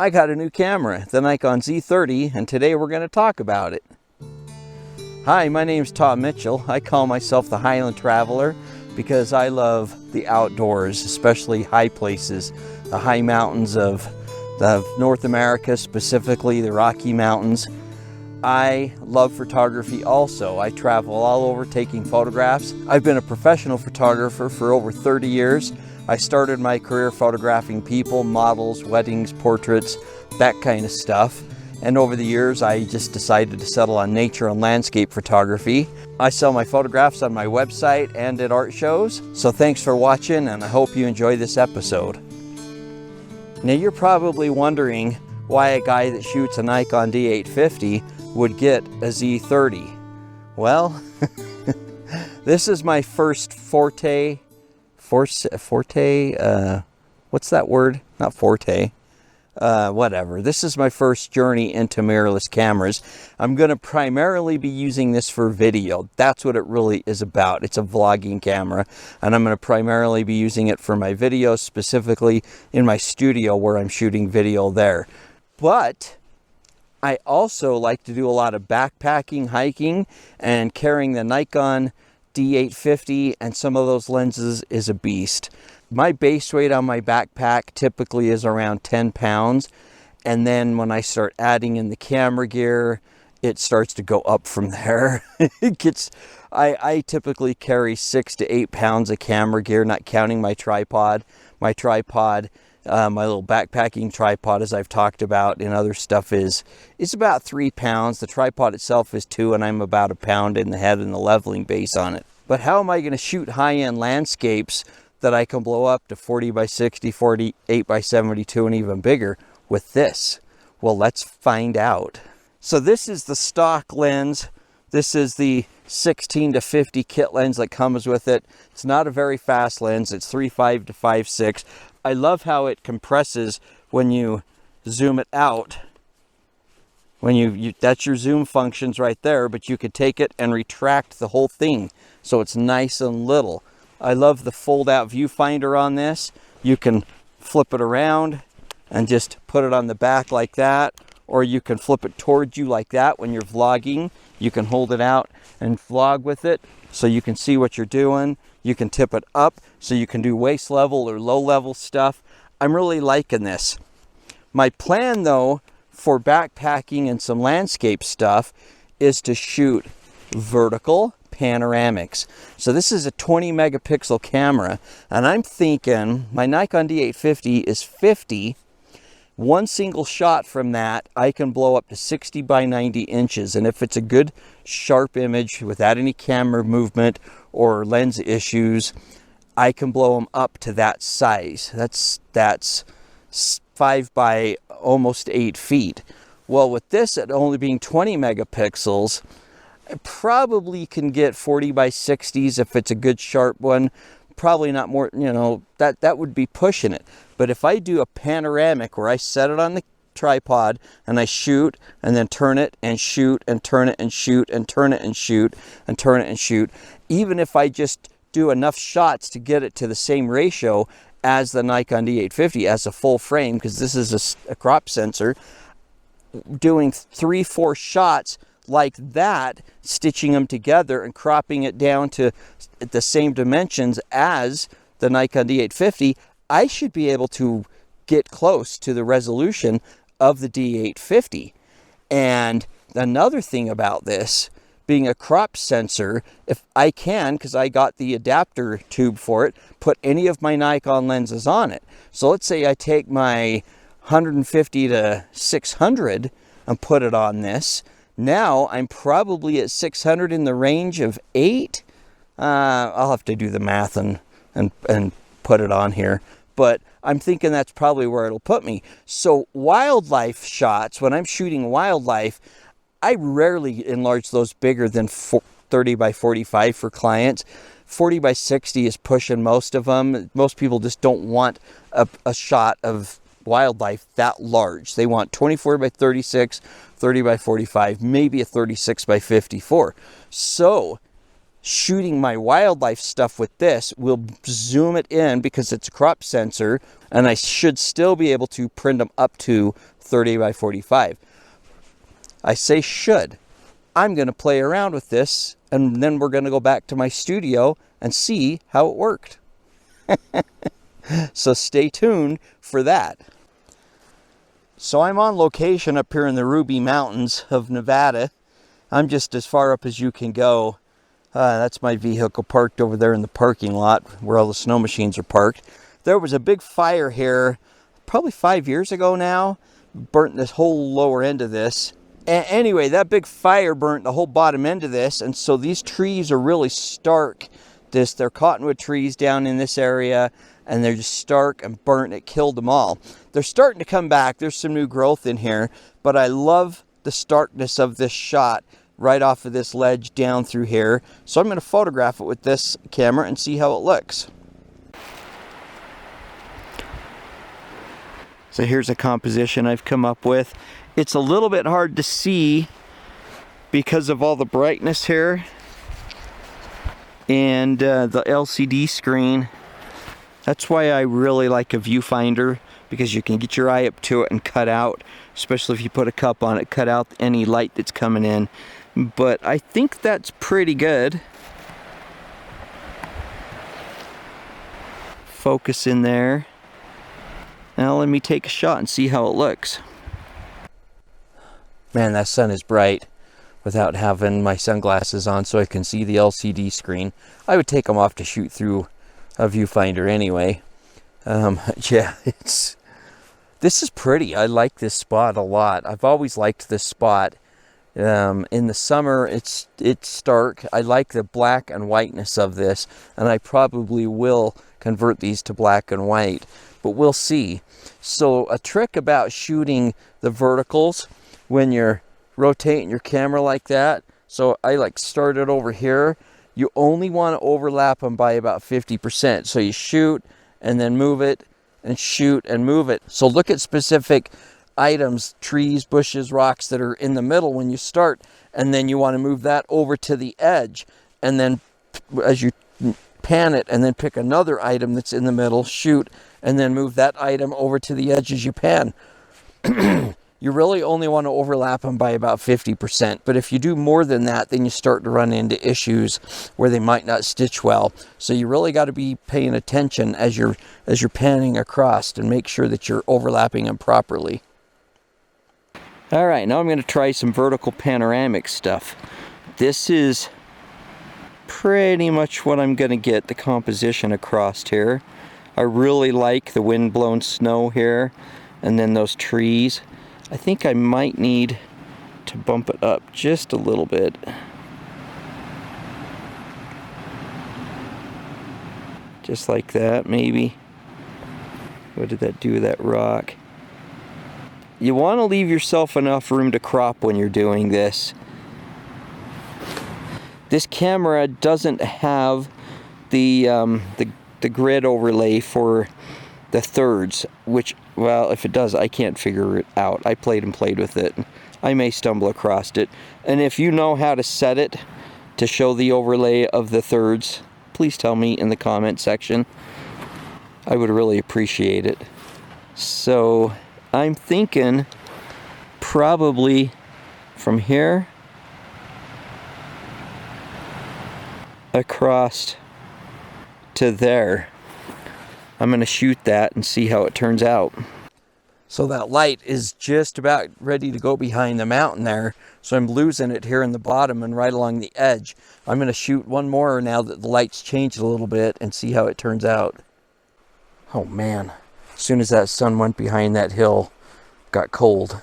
I got a new camera, the Nikon Z30, and today we're going to talk about it. Hi, my name's Tom Mitchell. I call myself the Highland Traveler because I love the outdoors, especially high places, the high mountains of North America, specifically the Rocky Mountains. I love photography also. I travel all over taking photographs. I've been a professional photographer for over 30 years. I started my career photographing people, models, weddings, portraits, that kind of stuff. And over the years, I just decided to settle on nature and landscape photography. I sell my photographs on my website and at art shows. So thanks for watching, and I hope you enjoy this episode. Now you're probably wondering why a guy that shoots a Nikon D850 would get a Z30. Well, this is my first forte, what's that word? Not forte. Whatever. This is my first journey into mirrorless cameras. I'm going to primarily be using this for video. That's what it really is about. It's a vlogging camera, and I'm going to primarily be using it for my videos, specifically in my studio where I'm shooting video there. But I also like to do a lot of backpacking, hiking, and carrying the Nikon D850 and some of those lenses is a beast. My base weight on my backpack typically is around 10 pounds. And then when I start adding in the camera gear, it starts to go up from there. I typically carry 6 to 8 pounds of camera gear, not counting my tripod. My little backpacking tripod, as I've talked about in other stuff, is about 3 pounds. The tripod itself is 2, and I'm about 1 pound in the head and the leveling base on it. But how am I going to shoot high-end landscapes that I can blow up to 40 by 60, 48 by 72, and even bigger with this? Well, let's find out. So this is the stock lens. This is the 16 to 50 kit lens that comes with it. It's not a very fast lens. It's 3.5 to 5.6. I love how it compresses when you zoom it out. When that's your zoom functions right there, but you could take it and retract the whole thing, so it's nice and little. I love the fold-out viewfinder on this. You can flip it around and just put it on the back like that, or you can flip it towards you like that when you're vlogging. You can hold it out and vlog with it so you can see what you're doing. You can tip it up so you can do waist level or low level stuff. I'm really liking this. My plan though for backpacking and some landscape stuff is to shoot vertical panoramics. So this is a 20 megapixel camera, and I'm thinking my Nikon D850 is 50. One single shot from that, I can blow up to 60 by 90 inches. And if it's a good sharp image without any camera movement or lens issues, I can blow them up to that size. That's 5 by almost 8 feet. Well, with this at only being 20 megapixels, I probably can get 40 by 60s if it's a good sharp one. Probably not more, that would be pushing it. But if I do a panoramic where I set it on the tripod and I shoot and then turn it and shoot and turn it and shoot and turn it and shoot and turn it and shoot, even if I just do enough shots to get it to the same ratio as the Nikon D850 as a full frame, because this is a crop sensor, doing 3-4 shots like that, stitching them together and cropping it down to the same dimensions as the Nikon D850, I should be able to get close to the resolution of the D850. And another thing about this, being a crop sensor, if I can, because I got the adapter tube for it, put any of my Nikon lenses on it. So let's say I take my 150 to 600 and put it on this. Now I'm probably at 600 in the range of 8. I'll have to do the math and put it on here. But I'm thinking that's probably where it'll put me. So wildlife shots, when I'm shooting wildlife, I rarely enlarge those bigger than 30 by 45 for clients. 40 by 60 is pushing most of them. Most people just don't want a shot of wildlife that large. They want 24 by 36, 30 by 45, maybe a 36 by 54. So shooting my wildlife stuff with this will zoom it in because it's a crop sensor, and I should still be able to print them up to 30 by 45. I say should. I'm going to play around with this, and then we're going to go back to my studio and see how it worked. So stay tuned for that. So I'm on location up here in the Ruby Mountains of Nevada. I'm just as far up as you can go. That's my vehicle parked over there in the parking lot where all the snow machines are parked. There was a big fire here probably 5 years ago now. Burnt this whole lower end of this. Anyway, that big fire burnt the whole bottom end of this, and so these trees are really stark. They're cottonwood trees down in this area, and they're just stark and burnt. It killed them all. They're starting to come back. There's some new growth in here, but I love the starkness of this shot right off of this ledge down through here. So I'm going to photograph it with this camera and see how it looks. So here's a composition I've come up with. It's a little bit hard to see because of all the brightness here and the LCD screen. That's why I really like a viewfinder, because you can get your eye up to it and cut out, especially if you put a cup on it, cut out any light that's coming in. But I think that's pretty good. Focus in there. Now let me take a shot and see how it looks. Man, that sun is bright without having my sunglasses on so I can see the LCD screen. I would take them off to shoot through a viewfinder anyway. Yeah, this is pretty. I like this spot a lot. I've always liked this spot. In the summer, it's stark. I like the black and whiteness of this, and I probably will convert these to black and white, but we'll see. So a trick about shooting the verticals when you're rotating your camera like that, so I start it over here, you only want to overlap them by about 50%. So you shoot and then move it and shoot and move it. So look at specific items, trees, bushes, rocks that are in the middle when you start, and then you want to move that over to the edge, and then as you pan it and then pick another item that's in the middle, shoot, and then move that item over to the edge as you pan. You really only want to overlap them by about 50%, but if you do more than that, then you start to run into issues where they might not stitch well. So you really got to be paying attention as you're panning across and make sure that you're overlapping them properly. All right, now I'm going to try some vertical panoramic stuff. This is pretty much what I'm going to get the composition across here. I really like the wind-blown snow here, and then those trees. I think I might need to bump it up just a little bit. Just like that, maybe. What did that do with that rock? You want to leave yourself enough room to crop when you're doing this. This camera doesn't have the grid overlay for the thirds, which, well, if it does, I can't figure it out. I played with it. I may stumble across it. And if you know how to set it to show the overlay of the thirds, please tell me in the comment section. I would really appreciate it. So I'm thinking probably from here across to there. I'm going to shoot that and see how it turns out. So that light is just about ready to go behind the mountain there. So I'm losing it here in the bottom and right along the edge. I'm going to shoot one more now that the light's changed a little bit and see how it turns out. Oh man, as soon as that sun went behind that hill, it got cold.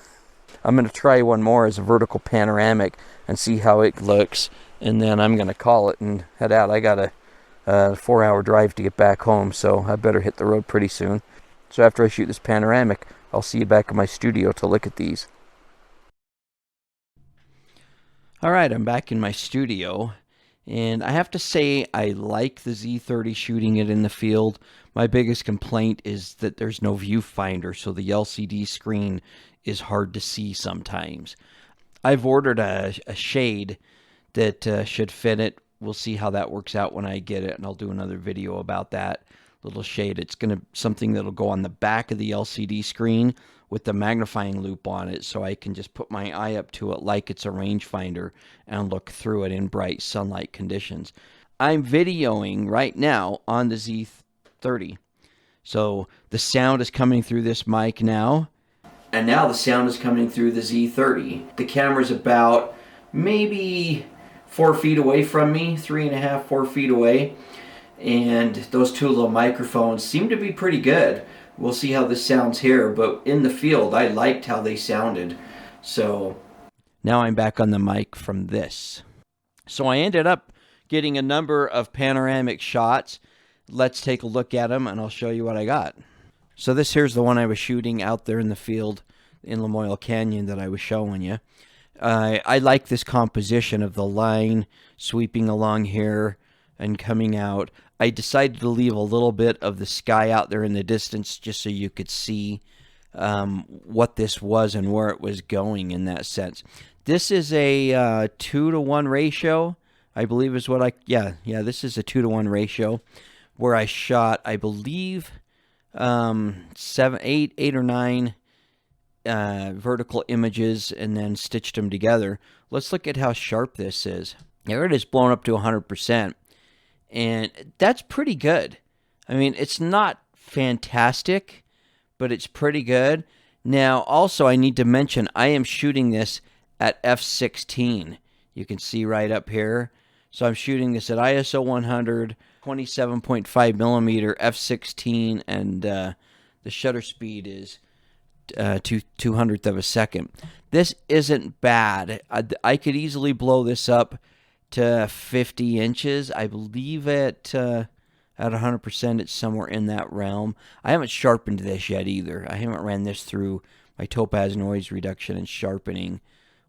I'm going to try one more as a vertical panoramic and see how it looks. And then I'm going to call it and head out. I got a 4-hour drive to get back home, so I better hit the road pretty soon. So after I shoot this panoramic, I'll see you back in my studio to look at these. Alright, I'm back in my studio, and I have to say I like the Z30 shooting it in the field. My biggest complaint is that there's no viewfinder, so the LCD screen is hard to see sometimes. I've ordered a shade that should fit it we'll see how that works out when I get it, and I'll do another video about that little shade. It's going to something that'll go on the back of the LCD screen with the magnifying loop on it, so I can just put my eye up to it like it's a rangefinder and look through it in bright sunlight conditions. I'm videoing right now on the Z30. So the sound is coming through this mic now. And now the sound is coming through the Z30. The camera's about maybe 4 feet away from me, 3.5, 4 feet away. And those two little microphones seem to be pretty good. We'll see how this sounds here, but in the field, I liked how they sounded. So now I'm back on the mic from this. So I ended up getting a number of panoramic shots. Let's take a look at them, and I'll show you what I got. So here's the one I was shooting out there in the field in Lamoille Canyon that I was showing you. I like this composition of the line sweeping along here and coming out. I decided to leave a little bit of the sky out there in the distance just so you could see what this was and where it was going in that sense. This is a 2-to-1 ratio, I believe is what this is a 2-to-1 ratio where I shot, I believe, 8 or 9 vertical images and then stitched them together. Let's look at how sharp this is. There it is, blown up to 100%. And that's pretty good. I mean, it's not fantastic, but it's pretty good. Now, also, I need to mention, I am shooting this at f/16. You can see right up here. So I'm shooting this at ISO 100, 27.5 millimeter f/16, and the shutter speed is 2/200th of a second. This isn't bad. I could easily blow this up to 50 inches. I believe at 100% it's somewhere in that realm. I haven't sharpened this yet either. I haven't ran this through my topaz noise reduction and sharpening,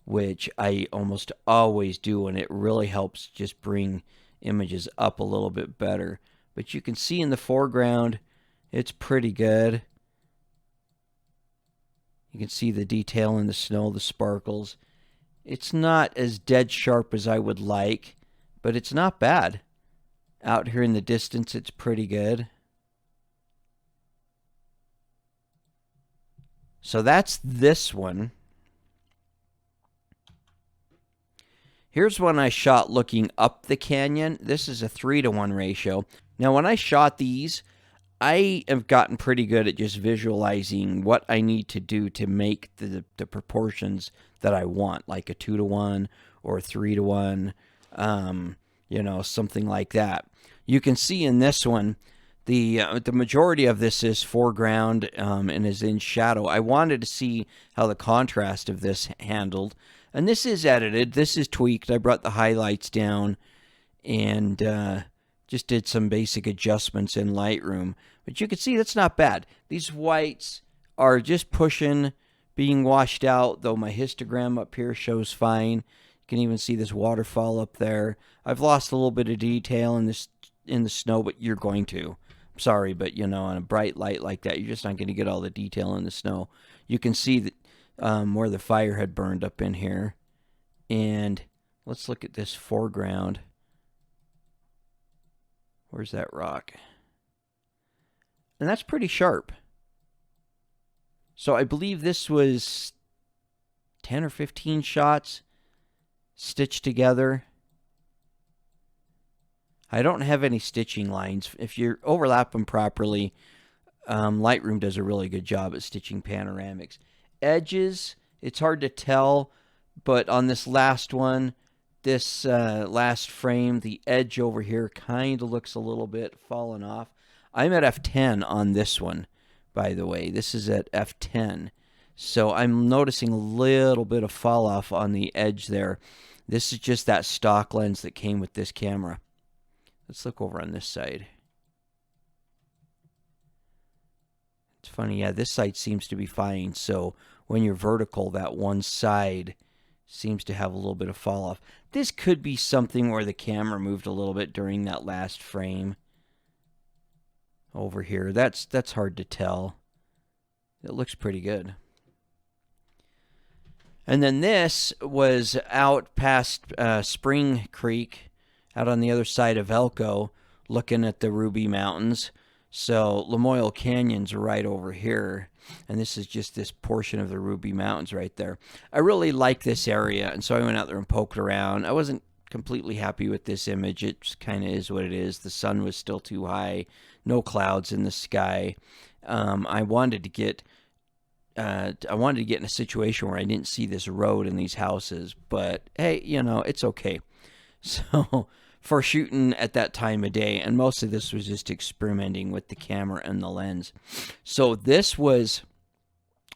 which I almost always do, and it really helps just bring images up a little bit better. But you can see in the foreground, it's pretty good. You can see the detail in the snow, the sparkles. It's not as dead sharp as I would like, but it's not bad. Out here in the distance, it's pretty good. So that's this one. Here's one I shot looking up the canyon. This is a 3-to-1 ratio. Now, when I shot these, I have gotten pretty good at just visualizing what I need to do to make the proportions that I want, like a 2-to-1 or a 3-to-1, you know, something like that. You can see in this one, the majority of this is foreground and is in shadow. I wanted to see how the contrast of this handled. And this is edited. This is tweaked. I brought the highlights down and just did some basic adjustments in Lightroom. But you can see that's not bad. These whites are just pushing, being washed out, though my histogram up here shows fine. You can even see this waterfall up there. I've lost a little bit of detail in the snow, but you're going to. I'm sorry, but you know, on a bright light like that, you're just not going to get all the detail in the snow. You can see that where the fire had burned up in here. And let's look at this foreground. Where's that rock? And that's pretty sharp. So I believe this was 10 or 15 shots stitched together. I don't have any stitching lines. If you overlap them properly, Lightroom does a really good job at stitching panoramics. Edges, it's hard to tell, but on this last one, this last frame, the edge over here kind of looks a little bit fallen off. I'm at f10 on this one, by the way. This is at f10. So I'm noticing a little bit of fall off on the edge there. This is just that stock lens that came with this camera. Let's look over on this side. It's funny, yeah, this side seems to be fine. So when you're vertical, that one side seems to have a little bit of fall off. This could be something where the camera moved a little bit during that last frame. Over here, that's hard to tell. It looks pretty good. And then this was out past Spring Creek out on the other side of Elko, looking at the Ruby Mountains. So Lamoille Canyon's right over here, and this is just this portion of the Ruby Mountains right there. I really like this area, and so I went out there and poked around. I wasn't completely happy with this image. It kind of is what it is. The sun was still too high, no clouds in the sky. I wanted to get in a situation where I didn't see this road and these houses, but hey, you know, it's okay. So for shooting at that time of day, and most of this was just experimenting with the camera and the lens. So this was,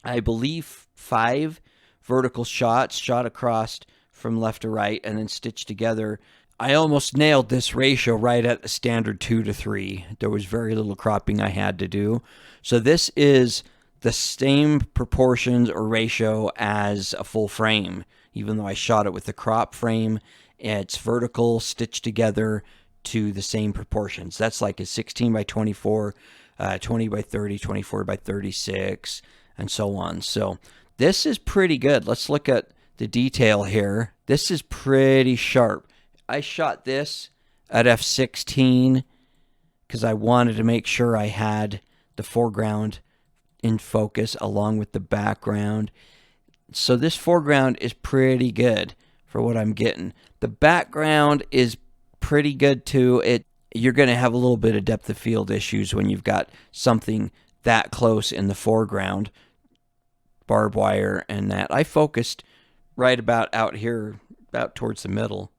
I believe, 5 vertical shots shot across from left to right and then stitched together. I almost nailed this ratio right at the standard 2:3. There was very little cropping I had to do. So this is the same proportions or ratio as a full frame, even though I shot it with the crop frame. It's vertical, stitched together to the same proportions. That's like a 16 by 24, 20 by 30, 24 by 36, and so on. So this is pretty good. Let's look at the detail here. This is pretty sharp. I shot this at f16 because I wanted to make sure I had the foreground in focus along with the background. So this foreground is pretty good for what I'm getting. The background is pretty good too. You're going to have a little bit of depth of field issues when you've got something that close in the foreground, barbed wire and that. I focused right about out here, about towards the middle.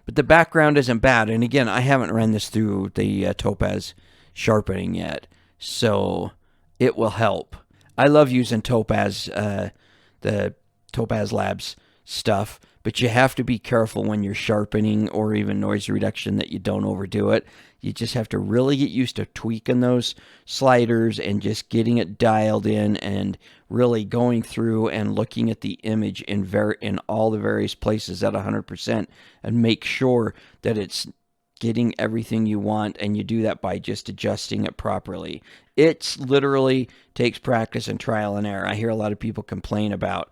But the background isn't bad. And again, I haven't ran this through the Topaz sharpening yet, so it will help. I love using Topaz, the Topaz Labs stuff, but you have to be careful when you're sharpening or even noise reduction that you don't overdo it. You just have to really get used to tweaking those sliders and just getting it dialed in and really going through and looking at the image in all the various places at 100% and make sure that it's getting everything you want, and you do that by just adjusting it properly. It's literally takes practice and trial and error. I hear a lot of people complain about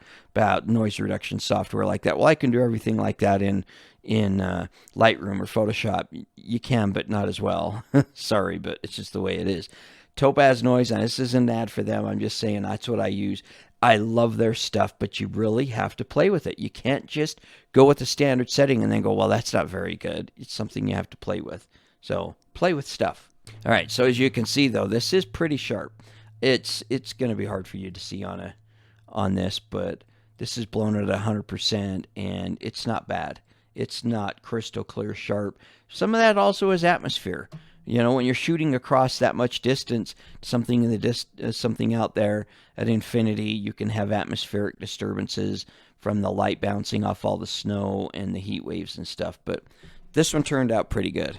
noise reduction software like that. Well, I can do everything like that in Lightroom or Photoshop. You can, but not as well. Sorry, but it's just the way it is. Topaz Noise, and this isn't an ad for them. I'm just saying that's what I use. I love their stuff, but you really have to play with it. You can't just go with the standard setting and then go, well, that's not very good. It's something you have to play with. So play with stuff. All right, so as you can see, though, this is pretty sharp. It's going to be hard for you to see on this, but this is blown at 100%, and it's not bad. It's not crystal clear sharp. Some of that also is atmosphere. You know, when you're shooting across that much distance, something something out there at infinity, you can have atmospheric disturbances from the light bouncing off all the snow and the heat waves and stuff. But this one turned out pretty good.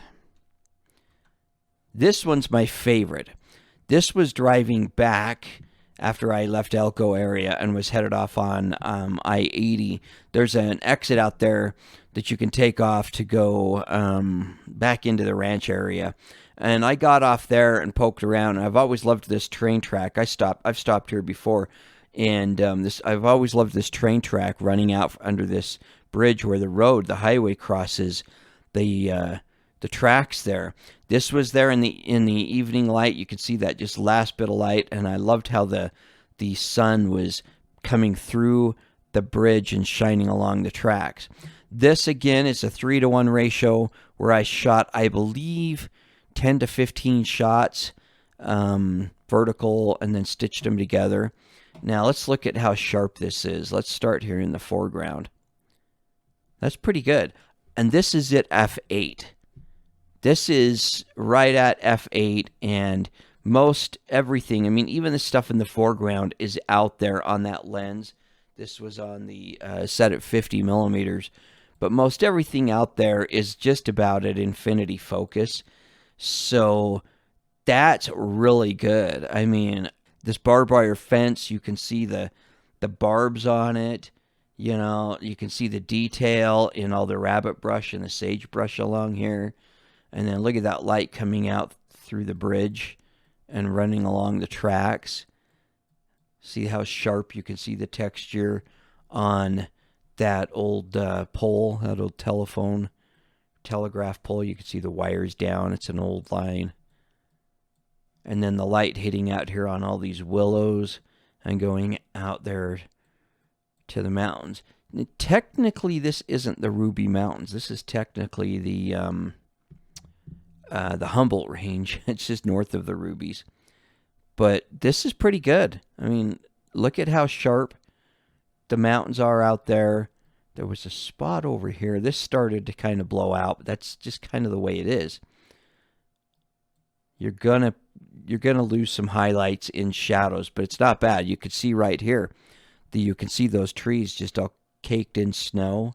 This one's my favorite. This was driving back after I left Elko area and was headed off on I-80. There's an exit out there that you can take off to go back into the ranch area. And I got off there and poked around. I've always loved this train track. I've stopped here before, and I've always loved this train track running out under this bridge where the highway crosses the tracks there. This was there in the evening light. You could see that just last bit of light, and I loved how the sun was coming through the bridge and shining along the tracks. This again is a 3-to-1 ratio where I shot, I believe, 10 to 15 shots vertical and then stitched them together. Now let's look at how sharp this is. Let's start here in the foreground. That's pretty good. And this is at f8. This is right at f8, and most everything, I mean, even the stuff in the foreground is out there on that lens. This was on the set at 50 millimeters, but most everything out there is just about at infinity focus. So that's really good. I mean, this barbed wire fence, you can see the barbs on it. You know, you can see the detail in all the rabbit brush and the sagebrush along here. And then look at that light coming out through the bridge and running along the tracks. See how sharp you can see the texture on that old pole, that old telegraph pole. You can see the wires down. It's an old line. And then the light hitting out here on all these willows and going out there to the mountains. Technically, this isn't the Ruby Mountains. This is technically the Humboldt Range. It's just north of the Rubies. But this is pretty good. I mean, look at how sharp the mountains are out there. There was a spot over here. This started to kind of blow out, but that's just kind of the way it is. You're gonna lose some highlights in shadows, but it's not bad. You could see right here. You can see those trees just all caked in snow.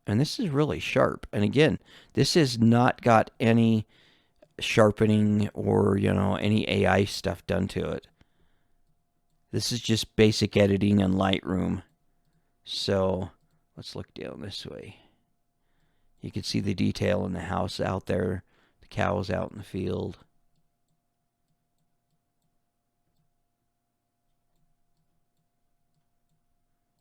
And this is really sharp. And again, this has not got any sharpening or, any AI stuff done to it. This is just basic editing in Lightroom. So let's look down this way. You can see the detail in the house out there, the cows out in the field.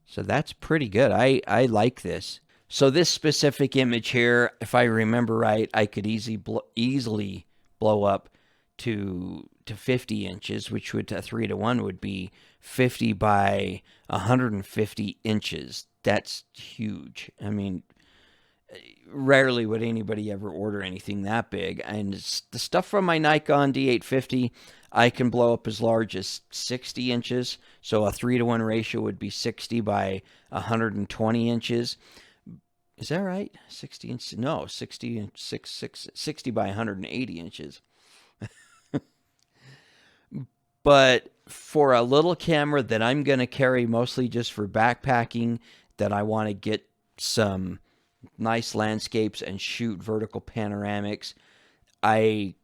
So that's pretty good. I like this. So this specific image here, if I remember right, I could easily blow up to 50 inches, which would, 3:1 would be 50 by 150 inches. That's huge. I mean, rarely would anybody ever order anything that big. And the stuff from my Nikon D850, I can blow up as large as 60 inches. So a 3:1 ratio would be 60 by 120 inches. Is that right? 60 inches? No, 60 by 180 inches. But for a little camera that I'm going to carry mostly just for backpacking, that I want to get some nice landscapes and shoot vertical panoramics, I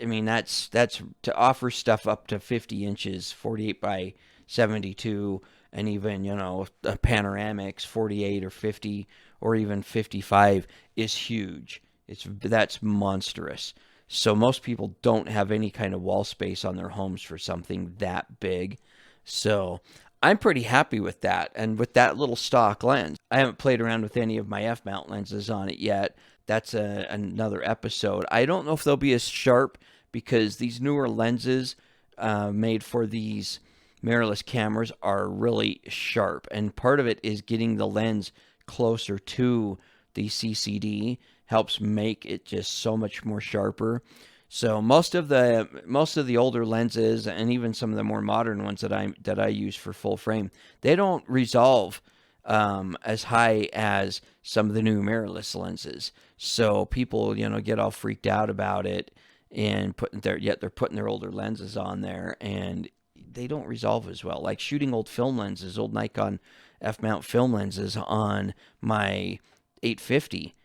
mean, that's to offer stuff up to 50 inches, 48 by 72, and even, panoramics, 48 or 50 or even 55 is huge. That's monstrous. So most people don't have any kind of wall space on their homes for something that big. So I'm pretty happy with that. And with that little stock lens, I haven't played around with any of my f-mount lenses on it yet. That's another episode. I don't know if they'll be as sharp because these newer lenses made for these mirrorless cameras are really sharp. And part of it is getting the lens closer to the CCD helps make it just so much more sharper. So most of the older lenses and even some of the more modern ones that I use for full frame, they don't resolve as high as some of the new mirrorless lenses. So people, get all freaked out about it and they're putting their older lenses on there and they don't resolve as well. Like shooting old film lenses, old Nikon f-mount film lenses on my 850,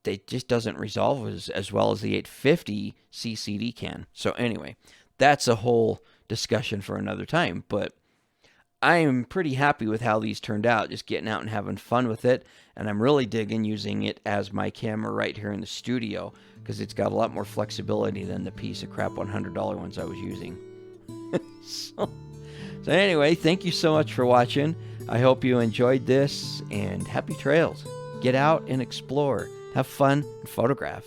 it just doesn't resolve as well as the 850 CCD can. So anyway, that's a whole discussion for another time, but I'm pretty happy with how these turned out, just getting out and having fun with it, and I'm really digging using it as my camera right here in the studio because it's got a lot more flexibility than the piece of crap $100 ones I was using. So anyway, thank you so much for watching. I hope you enjoyed this, and happy trails. Get out and explore. Have fun and photograph.